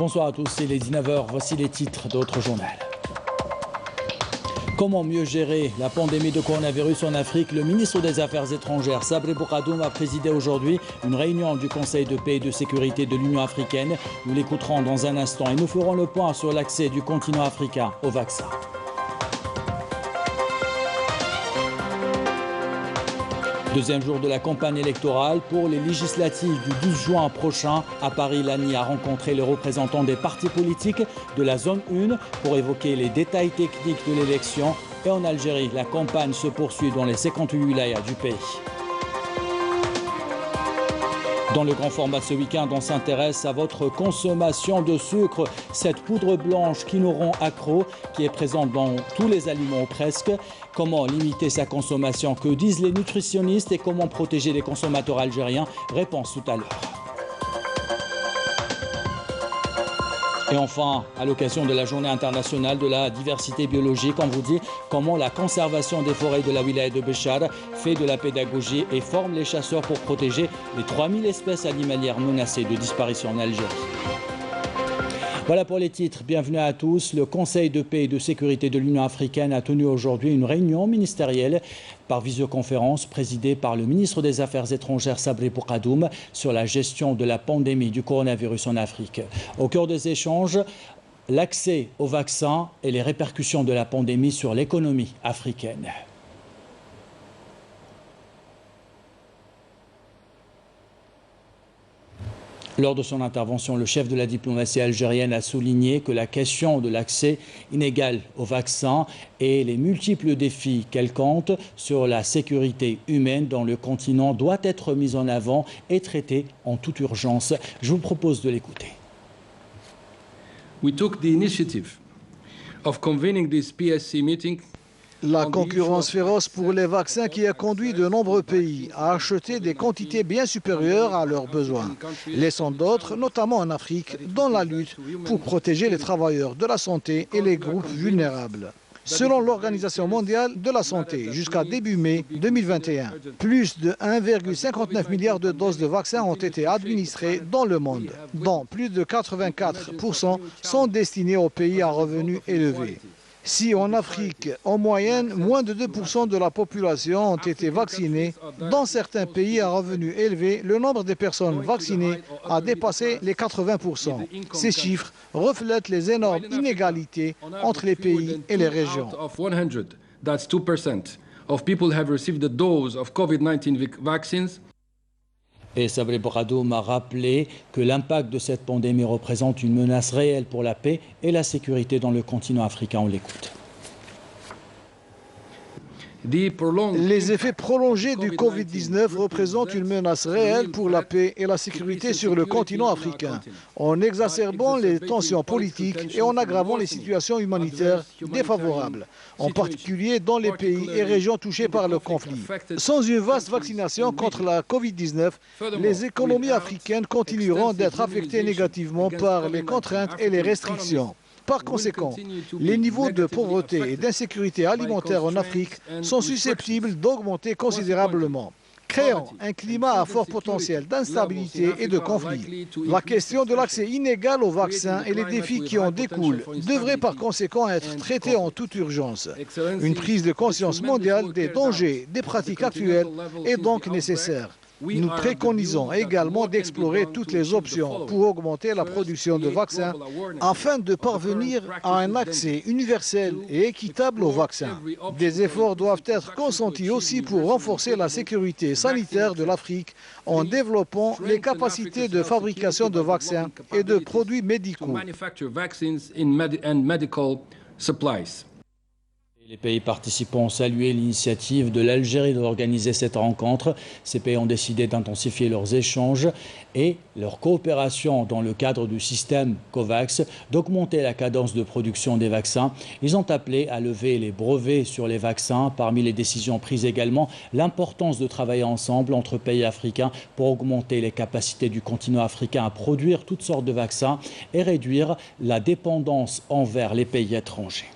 Bonsoir à tous, il est 19h, voici les titres d'autres journaux. Comment mieux gérer la pandémie de coronavirus en Afrique? Le ministre des Affaires étrangères, Sabri Bourgadoum, a présidé aujourd'hui une réunion du Conseil de paix et de sécurité de l'Union africaine. Nous l'écouterons dans un instant et nous ferons le point sur l'accès du continent africain au vaccin. Deuxième jour de la campagne électorale pour les législatives du 12 juin prochain. À Paris, l'ANI a rencontré les représentants des partis politiques de la zone 1 pour évoquer les détails techniques de l'élection. Et en Algérie, la campagne se poursuit dans les 58 wilayas du pays. Dans le grand format ce week-end, on s'intéresse à votre consommation de sucre. Cette poudre blanche qui nous rend accro, qui est présente dans tous les aliments ou presque. Comment limiter sa consommation? Que disent les nutritionnistes et comment protéger les consommateurs algériens? Réponse tout à l'heure. Et enfin, à l'occasion de la journée internationale de la diversité biologique, on vous dit comment la conservation des forêts de la wilaya de Béchar fait de la pédagogie et forme les chasseurs pour protéger les 3000 espèces animalières menacées de disparition en Algérie. Voilà pour les titres. Bienvenue à tous. Le Conseil de paix et de sécurité de l'Union africaine a tenu aujourd'hui une réunion ministérielle par visioconférence présidée par le ministre des Affaires étrangères Sabri Bourgadoum sur la gestion de la pandémie du coronavirus en Afrique. Au cœur des échanges, l'accès aux vaccins et les répercussions de la pandémie sur l'économie africaine. Lors de son intervention, le chef de la diplomatie algérienne a souligné que la question de l'accès inégal aux vaccins et les multiples défis qu'elle compte sur la sécurité humaine dans le continent doit être mise en avant et traitée en toute urgence. Je vous propose de l'écouter. We took the initiative of convening this PSC meeting. La concurrence féroce pour les vaccins qui a conduit de nombreux pays à acheter des quantités bien supérieures à leurs besoins, laissant d'autres, notamment en Afrique, dans la lutte pour protéger les travailleurs de la santé et les groupes vulnérables. Selon l'Organisation mondiale de la santé, jusqu'à début mai 2021, plus de 1,59 milliard de doses de vaccins ont été administrées dans le monde, dont plus de 84% sont destinés aux pays à revenus élevés. Si en Afrique, en moyenne, moins de 2% de la population ont été vaccinés, dans certains pays à revenus élevés, le nombre de personnes vaccinées a dépassé les 80%. Ces chiffres reflètent les énormes inégalités entre les pays et les régions. That's 2% of people have received the dose of COVID-19 vaccines. Et Sabri Bourgadoum a rappelé que l'impact de cette pandémie représente une menace réelle pour la paix et la sécurité dans le continent africain. On l'écoute. Les effets prolongés du Covid-19 représentent une menace réelle pour la paix et la sécurité sur le continent africain, en exacerbant les tensions politiques et en aggravant les situations humanitaires défavorables, en particulier dans les pays et régions touchés par le conflit. Sans une vaste vaccination contre la Covid-19, les économies africaines continueront d'être affectées négativement par les contraintes et les restrictions. Par conséquent, les niveaux de pauvreté et d'insécurité alimentaire en Afrique sont susceptibles d'augmenter considérablement, créant un climat à fort potentiel d'instabilité et de conflit. La question de l'accès inégal aux vaccins et les défis qui en découlent devraient par conséquent être traités en toute urgence. Une prise de conscience mondiale des dangers des pratiques actuelles est donc nécessaire. Nous préconisons également d'explorer toutes les options pour augmenter la production de vaccins afin de parvenir à un accès universel et équitable aux vaccins. Des efforts doivent être consentis aussi pour renforcer la sécurité sanitaire de l'Afrique en développant les capacités de fabrication de vaccins et de produits médicaux. Les pays participants ont salué l'initiative de l'Algérie d'organiser cette rencontre. Ces pays ont décidé d'intensifier leurs échanges et leur coopération dans le cadre du système COVAX, d'augmenter la cadence de production des vaccins. Ils ont appelé à lever les brevets sur les vaccins. Parmi les décisions prises également, l'importance de travailler ensemble entre pays africains pour augmenter les capacités du continent africain à produire toutes sortes de vaccins et réduire la dépendance envers les pays étrangers.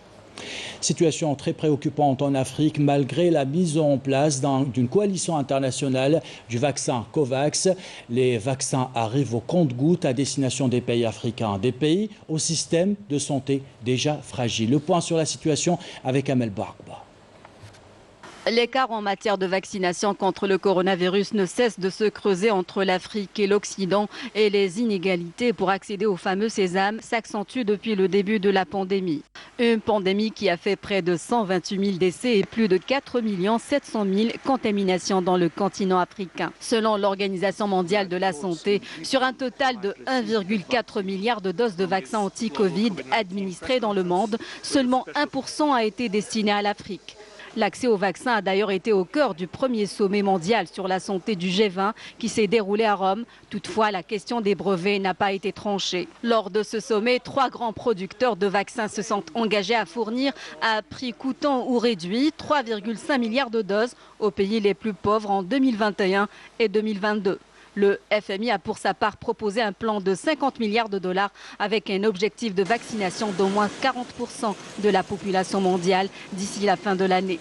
Situation très préoccupante en Afrique malgré la mise en place d'une coalition internationale du vaccin COVAX. Les vaccins arrivent au compte-gouttes à destination des pays africains, des pays au système de santé déjà fragile. Le point sur la situation avec Amel Barba. L'écart en matière de vaccination contre le coronavirus ne cesse de se creuser entre l'Afrique et l'Occident et les inégalités pour accéder au fameux sésame s'accentuent depuis le début de la pandémie. Une pandémie qui a fait près de 128 000 décès et plus de 4 700 000 contaminations dans le continent africain. Selon l'Organisation mondiale de la santé, sur un total de 1,4 milliard de doses de vaccins anti-Covid administrées dans le monde, seulement 1% a été destiné à l'Afrique. L'accès au vaccin a d'ailleurs été au cœur du premier sommet mondial sur la santé du G20 qui s'est déroulé à Rome. Toutefois, la question des brevets n'a pas été tranchée. Lors de ce sommet, 3 grands producteurs de vaccins se sont engagés à fournir à prix coûtant ou réduit 3,5 milliards de doses aux pays les plus pauvres en 2021 et 2022. Le FMI a pour sa part proposé un plan de 50 milliards de dollars avec un objectif de vaccination d'au moins 40% de la population mondiale d'ici la fin de l'année.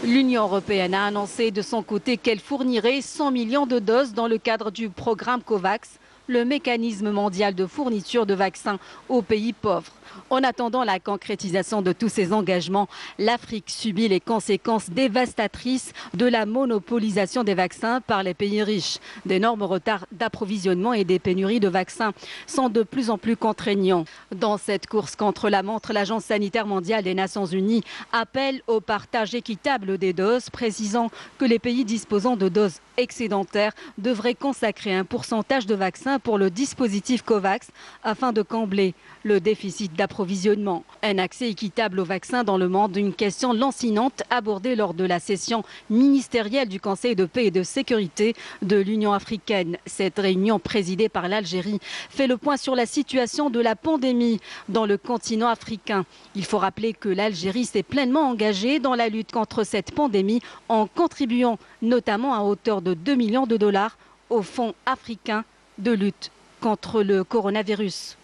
L'Union européenne a annoncé de son côté qu'elle fournirait 100 millions de doses dans le cadre du programme COVAX, le mécanisme mondial de fourniture de vaccins aux pays pauvres. En attendant la concrétisation de tous ces engagements, l'Afrique subit les conséquences dévastatrices de la monopolisation des vaccins par les pays riches. D'énormes retards d'approvisionnement et des pénuries de vaccins sont de plus en plus contraignants. Dans cette course contre la montre, l'Agence sanitaire mondiale des Nations Unies appelle au partage équitable des doses, précisant que les pays disposant de doses excédentaires devraient consacrer un pourcentage de vaccins pour le dispositif COVAX afin de combler le déficit d'approvisionnement. Un accès équitable aux vaccins dans le monde, une question lancinante abordée lors de la session ministérielle du Conseil de paix et de sécurité de l'Union africaine. Cette réunion présidée par l'Algérie fait le point sur la situation de la pandémie dans le continent africain. Il faut rappeler que l'Algérie s'est pleinement engagée dans la lutte contre cette pandémie en contribuant notamment à hauteur de 2 millions de dollars au Fonds africain de lutte contre le coronavirus.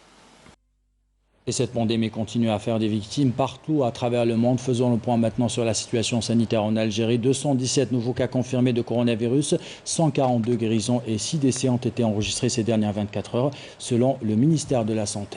Et cette pandémie continue à faire des victimes partout à travers le monde. Faisons le point maintenant sur la situation sanitaire en Algérie. 217 nouveaux cas confirmés de coronavirus, 142 guérisons et 6 décès ont été enregistrés ces dernières 24 heures, selon le ministère de la Santé.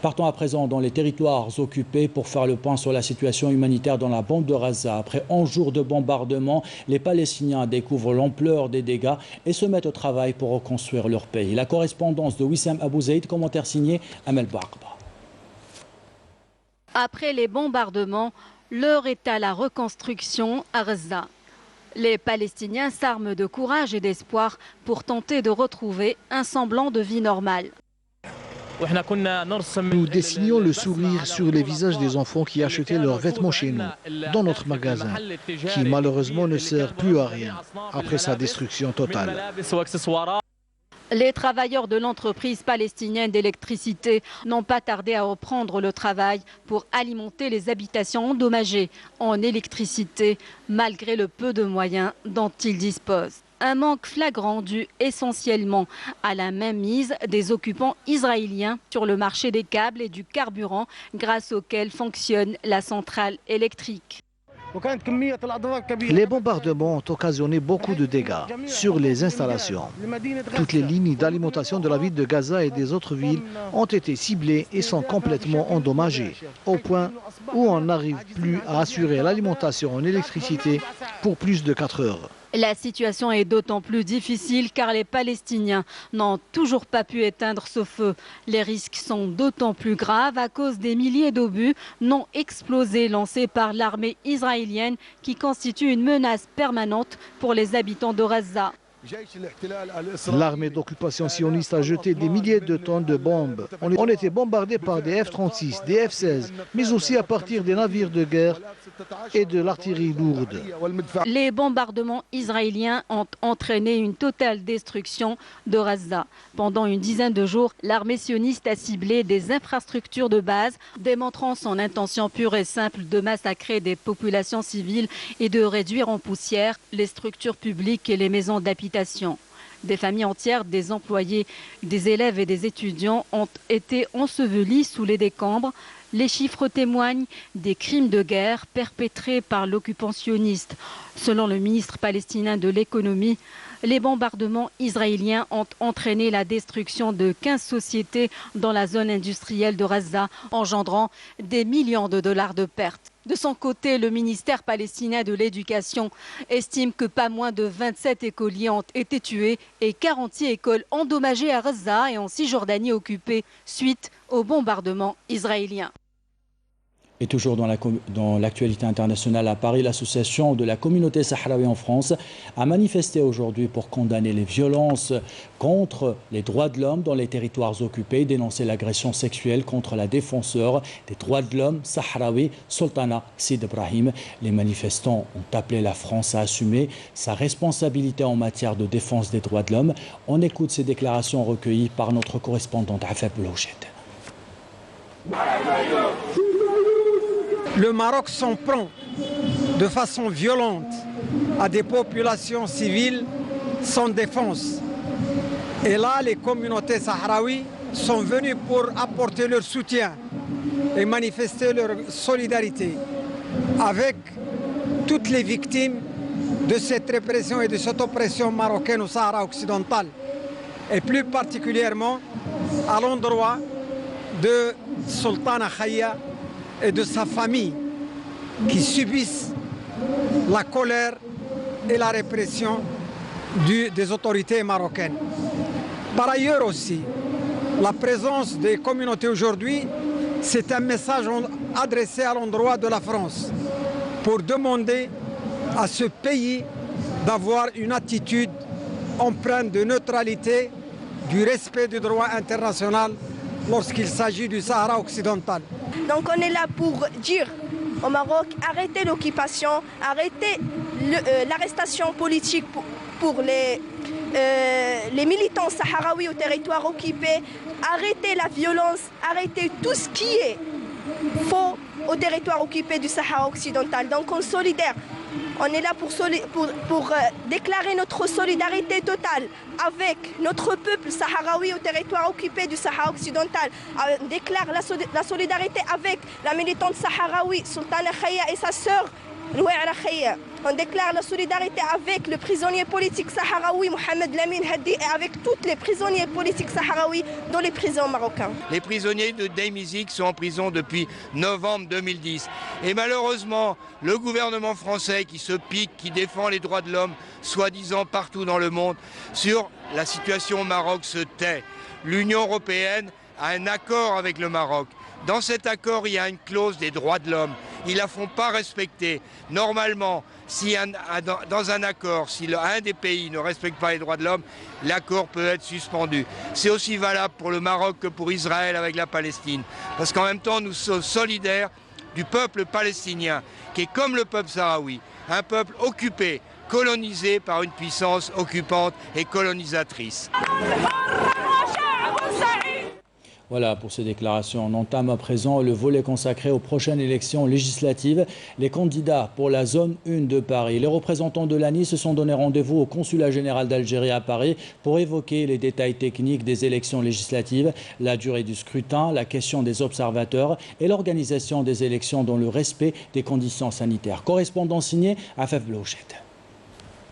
Partons à présent dans les territoires occupés pour faire le point sur la situation humanitaire dans la bande de Gaza. Après 11 jours de bombardement, les Palestiniens découvrent l'ampleur des dégâts et se mettent au travail pour reconstruire leur pays. La correspondance de Wissam Abou Zaid, commentaire signé Amel Barba. Après les bombardements, l'heure est à la reconstruction à Gaza. Les Palestiniens s'arment de courage et d'espoir pour tenter de retrouver un semblant de vie normale. Nous dessinions le sourire sur les visages des enfants qui achetaient leurs vêtements chez nous, dans notre magasin, qui malheureusement ne sert plus à rien après sa destruction totale. Les travailleurs de l'entreprise palestinienne d'électricité n'ont pas tardé à reprendre le travail pour alimenter les habitations endommagées en électricité, malgré le peu de moyens dont ils disposent. Un manque flagrant dû essentiellement à la mainmise des occupants israéliens sur le marché des câbles et du carburant grâce auquel fonctionne la centrale électrique. Les bombardements ont occasionné beaucoup de dégâts sur les installations. Toutes les lignes d'alimentation de la ville de Gaza et des autres villes ont été ciblées et sont complètement endommagées, au point où on n'arrive plus à assurer l'alimentation en électricité pour plus de 4 heures. La situation est d'autant plus difficile car les Palestiniens n'ont toujours pas pu éteindre ce feu. Les risques sont d'autant plus graves à cause des milliers d'obus non explosés lancés par l'armée israélienne qui constitue une menace permanente pour les habitants de Gaza. L'armée d'occupation sioniste a jeté des milliers de tonnes de bombes. On était bombardé par des F-36, des F-16, mais aussi à partir des navires de guerre et de l'artillerie lourde. Les bombardements israéliens ont entraîné une totale destruction de Gaza. Pendant une dizaine de jours, l'armée sioniste a ciblé des infrastructures de base, démontrant son intention pure et simple de massacrer des populations civiles et de réduire en poussière les structures publiques et les maisons d'habitation. Des familles entières, des employés, des élèves et des étudiants ont été ensevelis sous les décombres. Les chiffres témoignent des crimes de guerre perpétrés par l'occupant sioniste. Selon le ministre palestinien de l'économie, les bombardements israéliens ont entraîné la destruction de 15 sociétés dans la zone industrielle de Gaza, engendrant des millions de dollars de pertes. De son côté, le ministère palestinien de l'Éducation estime que pas moins de 27 écoliers ont été tués et 46 écoles endommagées à Gaza et en Cisjordanie occupée suite aux bombardements israéliens. Et toujours dans l'actualité internationale à Paris, l'association de la communauté sahraoui en France a manifesté aujourd'hui pour condamner les violences contre les droits de l'homme dans les territoires occupés, dénoncer l'agression sexuelle contre la défenseure des droits de l'homme sahraoui, Sultana Sid Ibrahim. Les manifestants ont appelé la France à assumer sa responsabilité en matière de défense des droits de l'homme. On écoute ces déclarations recueillies par notre correspondante Afef Blouchet. Le Maroc s'en prend de façon violente à des populations civiles sans défense. Et là, les communautés sahraouies sont venues pour apporter leur soutien et manifester leur solidarité avec toutes les victimes de cette répression et de cette oppression marocaine au Sahara occidental. Et plus particulièrement à l'endroit de Sultana Khaya et de sa famille qui subissent la colère et la répression des autorités marocaines. Par ailleurs aussi, la présence des communautés aujourd'hui, c'est un message adressé à l'endroit de la France pour demander à ce pays d'avoir une attitude empreinte de neutralité, du respect du droit international lorsqu'il s'agit du Sahara occidental. Donc on est là pour dire au Maroc, arrêtez l'occupation, arrêtez l'arrestation politique pour les militants sahraouis au territoire occupé, arrêtez la violence, arrêtez tout ce qui est faux au territoire occupé du Sahara occidental. Donc on est solidaire. On est là pour déclarer notre solidarité totale avec notre peuple sahraoui au territoire occupé du Sahara occidental. On déclare la solidarité avec la militante sahraoui Sultana Khaya et sa sœur Louaira Khaya. On déclare la solidarité avec le prisonnier politique sahraoui Mohamed Lamine Haddi et avec tous les prisonniers politiques sahraouis dans les prisons marocaines. Les prisonniers de Daymizik sont en prison depuis novembre 2010. Et malheureusement, le gouvernement français qui se pique, qui défend les droits de l'homme, soi-disant partout dans le monde, sur la situation au Maroc se tait. L'Union européenne a un accord avec le Maroc. Dans cet accord, il y a une clause des droits de l'homme. Ils ne la font pas respecter. Normalement, si dans un accord, si un des pays ne respecte pas les droits de l'homme, l'accord peut être suspendu. C'est aussi valable pour le Maroc que pour Israël avec la Palestine. Parce qu'en même temps, nous sommes solidaires du peuple palestinien, qui est comme le peuple sahraoui, un peuple occupé, colonisé par une puissance occupante et colonisatrice. Voilà pour ces déclarations. On entame à présent le volet consacré aux prochaines élections législatives. Les candidats pour la zone 1 de Paris, les représentants de l'ANI se sont donné rendez-vous au consulat général d'Algérie à Paris pour évoquer les détails techniques des élections législatives, la durée du scrutin, la question des observateurs et l'organisation des élections dans le respect des conditions sanitaires. Correspondant signé Afef Blouchet.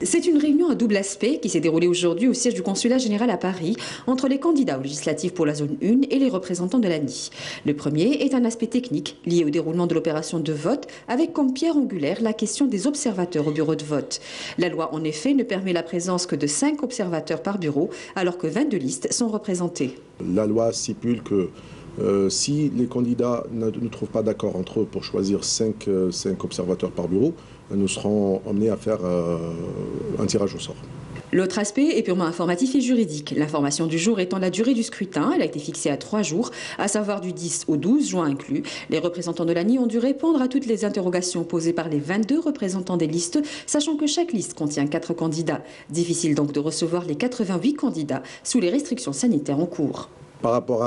C'est une réunion à double aspect qui s'est déroulée aujourd'hui au siège du consulat général à Paris entre les candidats aux législatives pour la zone 1 et les représentants de l'ANI. Le premier est un aspect technique lié au déroulement de l'opération de vote avec comme pierre angulaire la question des observateurs au bureau de vote. La loi en effet ne permet la présence que de 5 observateurs par bureau alors que 22 listes sont représentées. La loi stipule que si les candidats ne trouvent pas d'accord entre eux pour choisir 5 observateurs par bureau, nous serons amenés à faire un tirage au sort. L'autre aspect est purement informatif et juridique. L'information du jour étant la durée du scrutin. Elle a été fixée à 3 jours, à savoir du 10 au 12 juin inclus. Les représentants de l'ANI ont dû répondre à toutes les interrogations posées par les 22 représentants des listes, sachant que chaque liste contient 4 candidats. Difficile donc de recevoir les 88 candidats sous les restrictions sanitaires en cours. Par rapport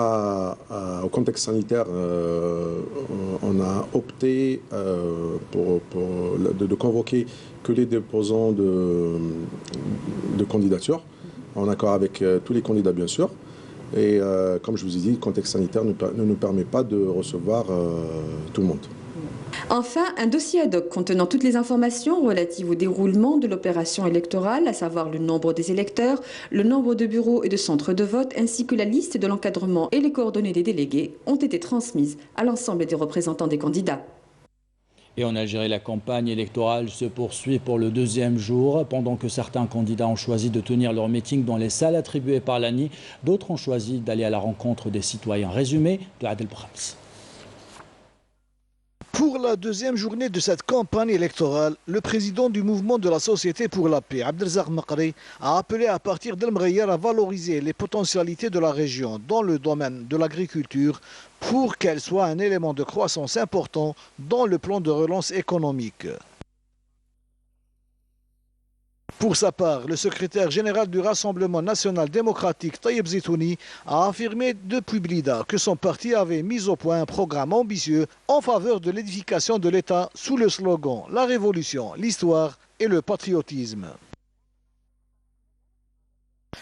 au contexte sanitaire, on a opté de convoquer que les déposants de candidatures, en accord avec tous les candidats bien sûr. Et comme je vous ai dit, le contexte sanitaire ne nous permet pas de recevoir tout le monde. Enfin, un dossier ad hoc contenant toutes les informations relatives au déroulement de l'opération électorale, à savoir le nombre des électeurs, le nombre de bureaux et de centres de vote, ainsi que la liste de l'encadrement et les coordonnées des délégués, ont été transmises à l'ensemble des représentants des candidats. Et en Algérie, la campagne électorale se poursuit pour le deuxième jour. Pendant que certains candidats ont choisi de tenir leur meeting dans les salles attribuées par l'ANI, d'autres ont choisi d'aller à la rencontre des citoyens. Résumé de Adel Brahms. Pour la deuxième journée de cette campagne électorale, le président du mouvement de la Société pour la paix, Abdelrazak Maqri, a appelé à partir d'El Mghayar à valoriser les potentialités de la région dans le domaine de l'agriculture pour qu'elle soit un élément de croissance important dans le plan de relance économique. Pour sa part, le secrétaire général du Rassemblement national démocratique, Taïeb Zitouni, a affirmé depuis Blida que son parti avait mis au point un programme ambitieux en faveur de l'édification de l'État sous le slogan « La révolution, l'histoire et le patriotisme ».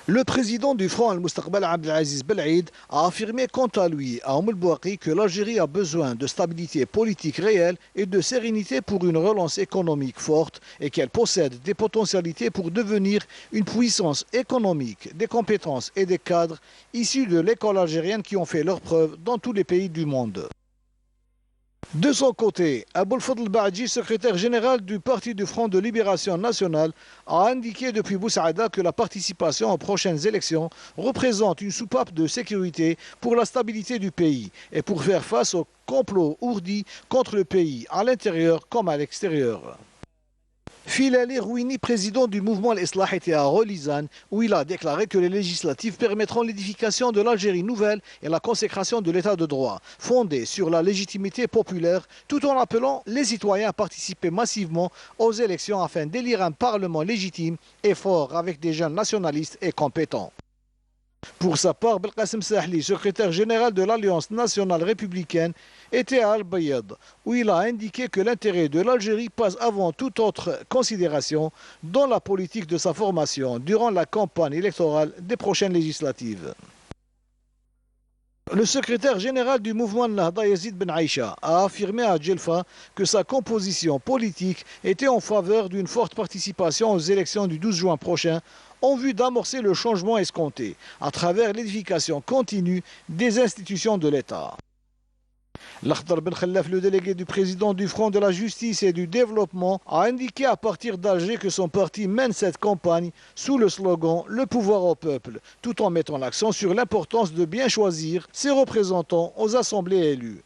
Le président du Front Al-Mustaqbal, Abdelaziz Belaïd, a affirmé quant à lui à Oum El-Bouaqi que l'Algérie a besoin de stabilité politique réelle et de sérénité pour une relance économique forte et qu'elle possède des potentialités pour devenir une puissance économique, des compétences et des cadres issus de l'école algérienne qui ont fait leurs preuves dans tous les pays du monde. De son côté, Aboul Fadl Baadji, secrétaire général du Parti du Front de Libération Nationale, a indiqué depuis Boussaïda que la participation aux prochaines élections représente une soupape de sécurité pour la stabilité du pays et pour faire face au complot ourdi contre le pays, à l'intérieur comme à l'extérieur. Filali Rouini, président du mouvement Al-Islah, était à Rolizane, où il a déclaré que les législatives permettront l'édification de l'Algérie nouvelle et la consécration de l'état de droit, fondé sur la légitimité populaire, tout en appelant les citoyens à participer massivement aux élections afin d'élire un parlement légitime et fort avec des jeunes nationalistes et compétents. Pour sa part, Belkacem Sahli, secrétaire général de l'Alliance nationale républicaine, était à Al-Bayad, où il a indiqué que l'intérêt de l'Algérie passe avant toute autre considération dans la politique de sa formation durant la campagne électorale des prochaines législatives. Le secrétaire général du mouvement Nahda, Yazid Ben Aïcha, a affirmé à Djelfa que sa composition politique était en faveur d'une forte participation aux élections du 12 juin prochain en vue d'amorcer le changement escompté à travers l'édification continue des institutions de l'État. Lakhdar Ben Khallaf, le délégué du président du Front de la Justice et du Développement, a indiqué à partir d'Alger que son parti mène cette campagne sous le slogan « Le pouvoir au peuple », tout en mettant l'accent sur l'importance de bien choisir ses représentants aux assemblées élues.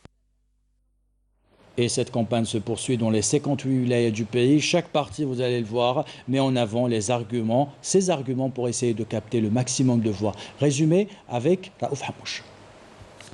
Et cette campagne se poursuit dans les 58 wilayas du pays. Chaque parti, vous allez le voir, met en avant ses arguments pour essayer de capter le maximum de voix. Résumé avec Raouf Hamouche.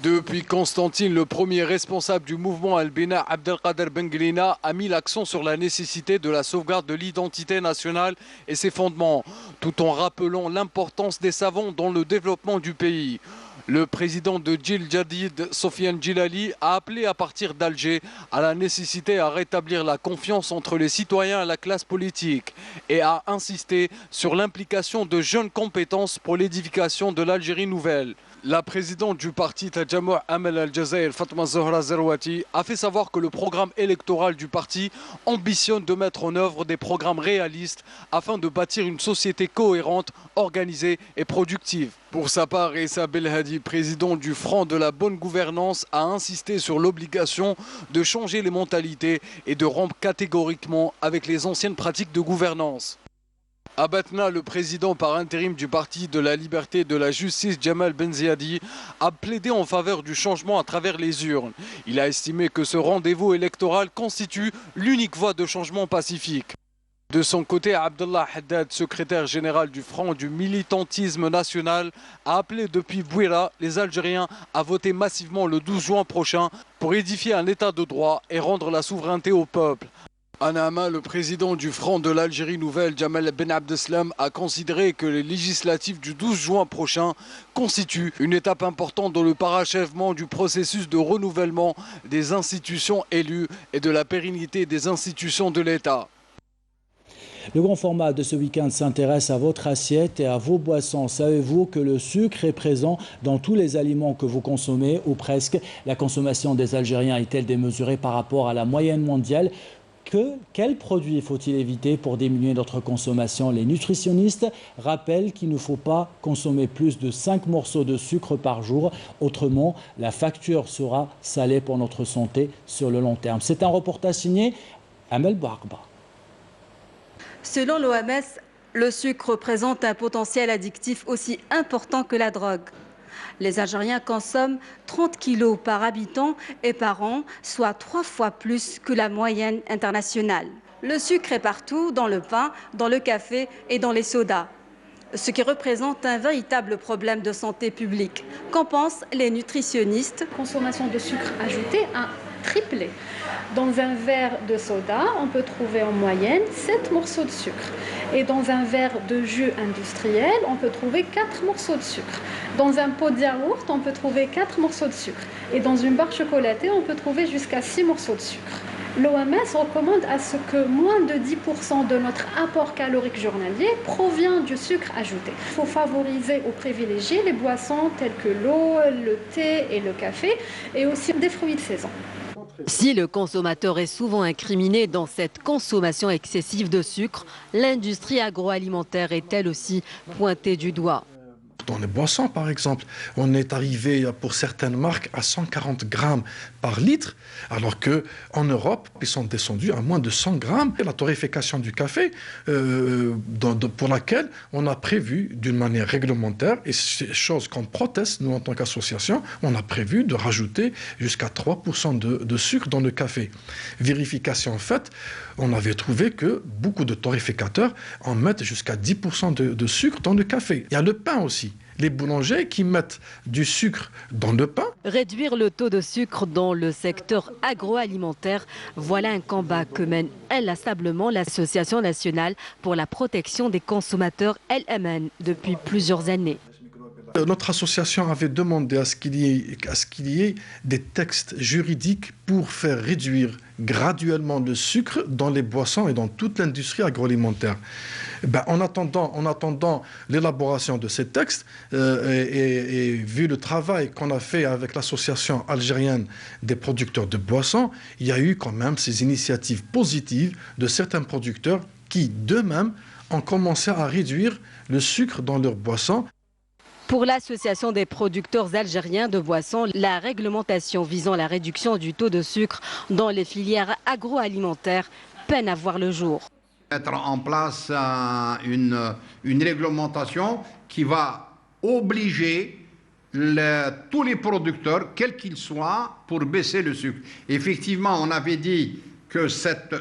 Depuis Constantine, le premier responsable du mouvement Al-Bina, Abdelkader Benglina, a mis l'accent sur la nécessité de la sauvegarde de l'identité nationale et ses fondements, tout en rappelant l'importance des savants dans le développement du pays. Le président de Djil Jadid, Sofiane Djilali, a appelé à partir d'Alger à la nécessité à rétablir la confiance entre les citoyens et la classe politique et a insisté sur l'implication de jeunes compétences pour l'édification de l'Algérie nouvelle. La présidente du parti Tajamou' Amal Al-Jazair, Fatma Zohra Zerouati, a fait savoir que le programme électoral du parti ambitionne de mettre en œuvre des programmes réalistes afin de bâtir une société cohérente, organisée et productive. Pour sa part, Issa Belhadi, président du Front de la bonne gouvernance, a insisté sur l'obligation de changer les mentalités et de rompre catégoriquement avec les anciennes pratiques de gouvernance. À Batna, le président par intérim du Parti de la Liberté et de la Justice, Jamal Benziadi, a plaidé en faveur du changement à travers les urnes. Il a estimé que ce rendez-vous électoral constitue l'unique voie de changement pacifique. De son côté, Abdallah Haddad, secrétaire général du Front du militantisme national, a appelé depuis Bouira les Algériens à voter massivement le 12 juin prochain pour édifier un état de droit et rendre la souveraineté au peuple. À Nama, le président du Front de l'Algérie nouvelle, Jamal Ben Abdeslam, a considéré que les législatives du 12 juin prochain constituent une étape importante dans le parachèvement du processus de renouvellement des institutions élues et de la pérennité des institutions de l'État. Le grand format de ce week-end s'intéresse à votre assiette et à vos boissons. Savez-vous que le sucre est présent dans tous les aliments que vous consommez, ou presque? La consommation des Algériens est-elle démesurée par rapport à la moyenne mondiale? Quels produits faut-il éviter pour diminuer notre consommation? Les nutritionnistes rappellent qu'il ne faut pas consommer plus de 5 morceaux de sucre par jour. Autrement, la facture sera salée pour notre santé sur le long terme. C'est un reportage signé Amel Bouarba. Selon l'OMS, le sucre présente un potentiel addictif aussi important que la drogue. Les Algériens consomment 30 kilos par habitant et par an, soit 3 fois plus que la moyenne internationale. Le sucre est partout, dans le pain, dans le café et dans les sodas, ce qui représente un véritable problème de santé publique. Qu'en pensent les nutritionnistes? La consommation de sucre ajouté a triplé. Dans un verre de soda, on peut trouver en moyenne 7 morceaux de sucre. Et dans un verre de jus industriel, on peut trouver 4 morceaux de sucre. Dans un pot de yaourt, on peut trouver 4 morceaux de sucre. Et dans une barre chocolatée, on peut trouver jusqu'à 6 morceaux de sucre. L'OMS recommande à ce que moins de 10% de notre apport calorique journalier provient du sucre ajouté. Il faut favoriser ou privilégier les boissons telles que l'eau, le thé et le café, et aussi des fruits de saison. Si le consommateur est souvent incriminé dans cette consommation excessive de sucre, l'industrie agroalimentaire est elle aussi pointée du doigt. Dans les boissons, par exemple, on est arrivé pour certaines marques à 140 grammes par litre, alors qu'en Europe, ils sont descendus à moins de 100 grammes. La torréfaction du café, pour laquelle on a prévu d'une manière réglementaire, et c'est chose qu'on proteste, nous en tant qu'association, on a prévu de rajouter jusqu'à 3% de sucre dans le café. Vérification faite, on avait trouvé que beaucoup de torréficateurs en mettent jusqu'à 10% de sucre dans le café. Il y a le pain aussi. Les boulangers qui mettent du sucre dans le pain. Réduire le taux de sucre dans le secteur agroalimentaire, voilà un combat que mène inlassablement l'Association nationale pour la protection des consommateurs LMN depuis plusieurs années. Notre association avait demandé à ce qu'il y ait des textes juridiques pour faire réduire graduellement le sucre dans les boissons et dans toute l'industrie agroalimentaire. En attendant l'élaboration de ces textes et vu le travail qu'on a fait avec l'association algérienne des producteurs de boissons, il y a eu quand même ces initiatives positives de certains producteurs qui, d'eux-mêmes, ont commencé à réduire le sucre dans leurs boissons. Pour l'Association des producteurs algériens de boissons, la réglementation visant la réduction du taux de sucre dans les filières agroalimentaires peine à voir le jour. Mettre en place une réglementation qui va obliger tous les producteurs, quels qu'ils soient, pour baisser le sucre. Effectivement, on avait dit que cette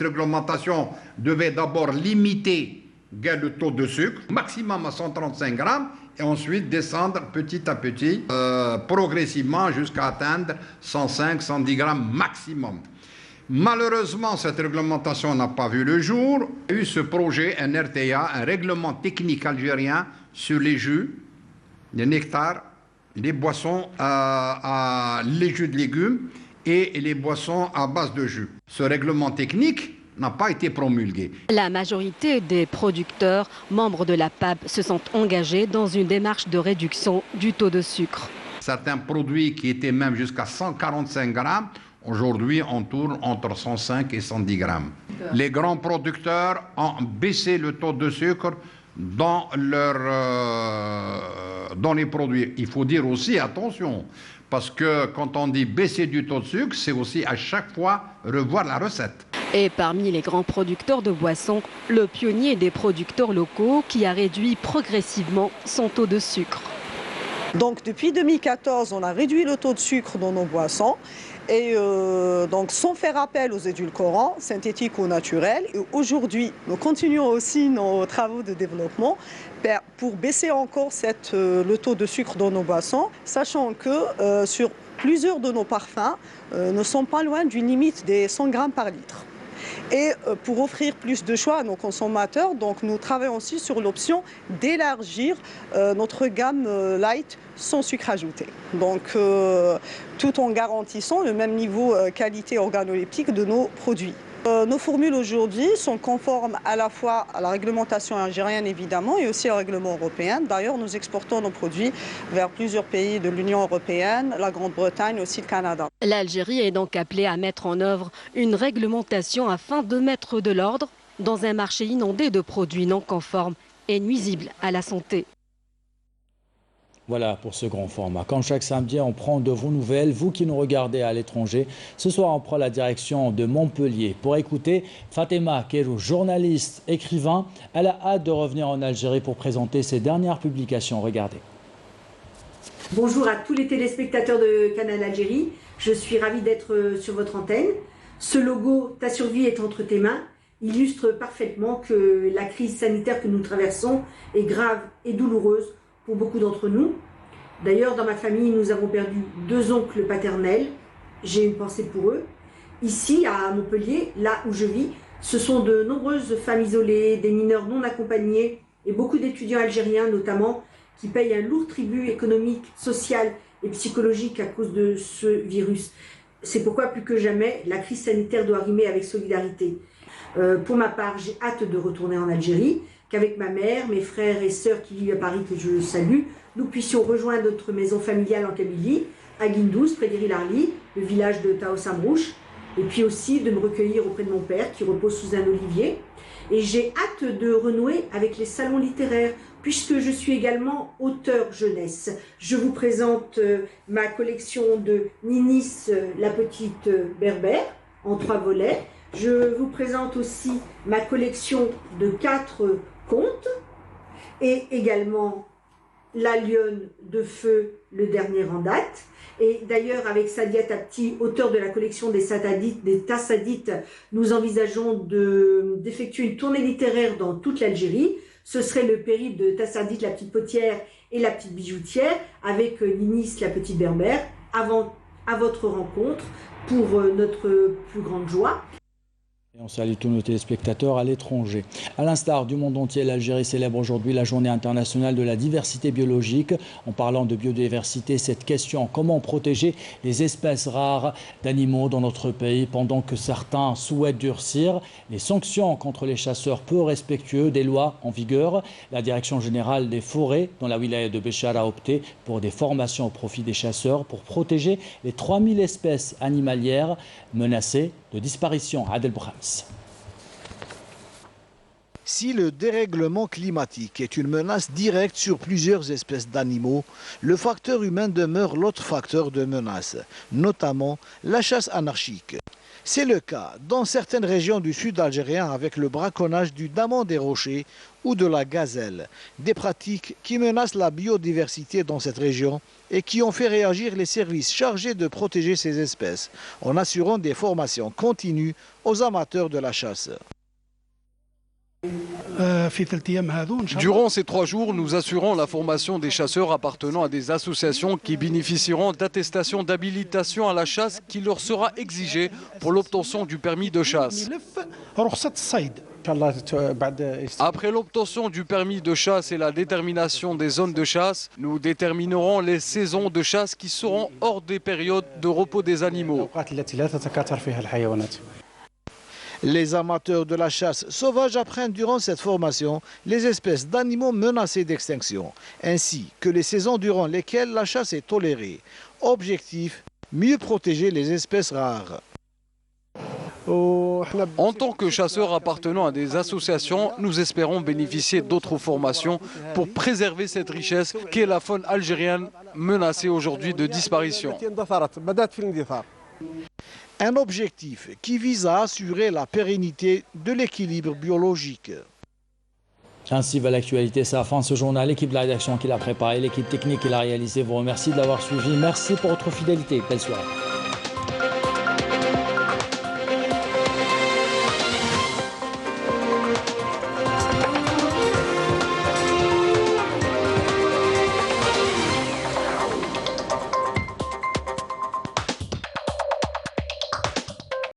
réglementation devait d'abord limiter le taux de sucre, maximum à 135 grammes, et ensuite descendre petit à petit, progressivement, jusqu'à atteindre 105-110 grammes maximum. Malheureusement, cette réglementation n'a pas vu le jour. Il y a eu ce projet, un RTA, un règlement technique algérien sur les jus, les nectars, les boissons, les jus de légumes et les boissons à base de jus. Ce règlement technique n'a pas été promulgué. La majorité des producteurs, membres de la PAB, se sont engagés dans une démarche de réduction du taux de sucre. Certains produits qui étaient même jusqu'à 145 grammes, aujourd'hui on tourne entre 105 et 110 grammes. Les grands producteurs ont baissé le taux de sucre dans les produits. Il faut dire aussi attention, parce que quand on dit baisser du taux de sucre, c'est aussi à chaque fois revoir la recette. Et parmi les grands producteurs de boissons, le pionnier des producteurs locaux qui a réduit progressivement son taux de sucre. Donc depuis 2014, on a réduit le taux de sucre dans nos boissons. Et donc sans faire appel aux édulcorants, synthétiques ou naturels. Et aujourd'hui, nous continuons aussi nos travaux de développement pour baisser encore le taux de sucre dans nos boissons, sachant que sur plusieurs de nos parfums ne sont pas loin d'une limite des 100 grammes par litre. Et pour offrir plus de choix à nos consommateurs, donc nous travaillons aussi sur l'option d'élargir notre gamme light sans sucre ajouté. Donc tout en garantissant le même niveau qualité organoleptique de nos produits. Nos formules aujourd'hui sont conformes à la fois à la réglementation algérienne évidemment et aussi au règlement européen. D'ailleurs, nous exportons nos produits vers plusieurs pays de l'Union européenne, la Grande-Bretagne, aussi le Canada. L'Algérie est donc appelée à mettre en œuvre une réglementation afin de mettre de l'ordre dans un marché inondé de produits non conformes et nuisibles à la santé. Voilà pour ce grand format. Comme chaque samedi, on prend de vos nouvelles. Vous qui nous regardez à l'étranger, ce soir, on prend la direction de Montpellier pour écouter Fatima Kerou, journaliste, écrivain. Elle a hâte de revenir en Algérie pour présenter ses dernières publications. Regardez. Bonjour à tous les téléspectateurs de Canal Algérie. Je suis ravie d'être sur votre antenne. Ce logo « Ta survie est entre tes mains » illustre parfaitement que la crise sanitaire que nous traversons est grave et douloureuse pour beaucoup d'entre nous. D'ailleurs, dans ma famille, nous avons perdu 2 oncles paternels. J'ai une pensée pour eux. Ici, à Montpellier, là où je vis, ce sont de nombreuses femmes isolées, des mineurs non accompagnés et beaucoup d'étudiants algériens notamment qui payent un lourd tribut économique, social et psychologique à cause de ce virus. C'est pourquoi, plus que jamais, la crise sanitaire doit rimer avec solidarité. Pour ma part, j'ai hâte de retourner en Algérie, qu'avec ma mère, mes frères et sœurs qui vivent à Paris, que je salue, nous puissions rejoindre notre maison familiale en Kabylie, à Guindouz, près d'Iri-Larli, le village de Taos Amrouche, et puis aussi de me recueillir auprès de mon père qui repose sous un olivier. Et j'ai hâte de renouer avec les salons littéraires, puisque je suis également auteur jeunesse. Je vous présente ma collection de Ninis, la petite berbère, en 3 volets. Je vous présente aussi ma collection de 4 contes et également La Lionne de Feu, le dernier en date. Et d'ailleurs, avec Sadia Tapti, auteur de la collection des Tassadites, nous envisageons d'effectuer une tournée littéraire dans toute l'Algérie. Ce serait le périple de Tassadite, la petite potière et la petite bijoutière, avec Ninis, la petite berbère, à votre rencontre pour notre plus grande joie. Et on salue tous nos téléspectateurs à l'étranger. À l'instar du monde entier, l'Algérie célèbre aujourd'hui la journée internationale de la diversité biologique. En parlant de biodiversité, cette question, comment protéger les espèces rares d'animaux dans notre pays pendant que certains souhaitent durcir les sanctions contre les chasseurs peu respectueux des lois en vigueur. La Direction générale des forêts dans la wilaya de Béchar a opté pour des formations au profit des chasseurs pour protéger les 3000 espèces animalières menacées de disparition. Adel Brahms. Si le dérèglement climatique est une menace directe sur plusieurs espèces d'animaux, le facteur humain demeure l'autre facteur de menace, notamment la chasse anarchique. C'est le cas dans certaines régions du sud algérien avec le braconnage du daman des rochers ou de la gazelle, des pratiques qui menacent la biodiversité dans cette région et qui ont fait réagir les services chargés de protéger ces espèces en assurant des formations continues aux amateurs de la chasse. Durant ces 3 jours, nous assurons la formation des chasseurs appartenant à des associations qui bénéficieront d'attestations d'habilitation à la chasse qui leur sera exigée pour l'obtention du permis de chasse. Après l'obtention du permis de chasse et la détermination des zones de chasse, nous déterminerons les saisons de chasse qui seront hors des périodes de repos des animaux. Les amateurs de la chasse sauvage apprennent durant cette formation les espèces d'animaux menacés d'extinction, ainsi que les saisons durant lesquelles la chasse est tolérée. Objectif, mieux protéger les espèces rares. En tant que chasseurs appartenant à des associations, nous espérons bénéficier d'autres formations pour préserver cette richesse qu'est la faune algérienne menacée aujourd'hui de disparition. Un objectif qui vise à assurer la pérennité de l'équilibre biologique. Ainsi va l'actualité, c'est la fin de ce journal. L'équipe de la rédaction qui l'a préparé, l'équipe technique qui l'a réalisé vous remercie de l'avoir suivi. Merci pour votre fidélité. Belle soirée.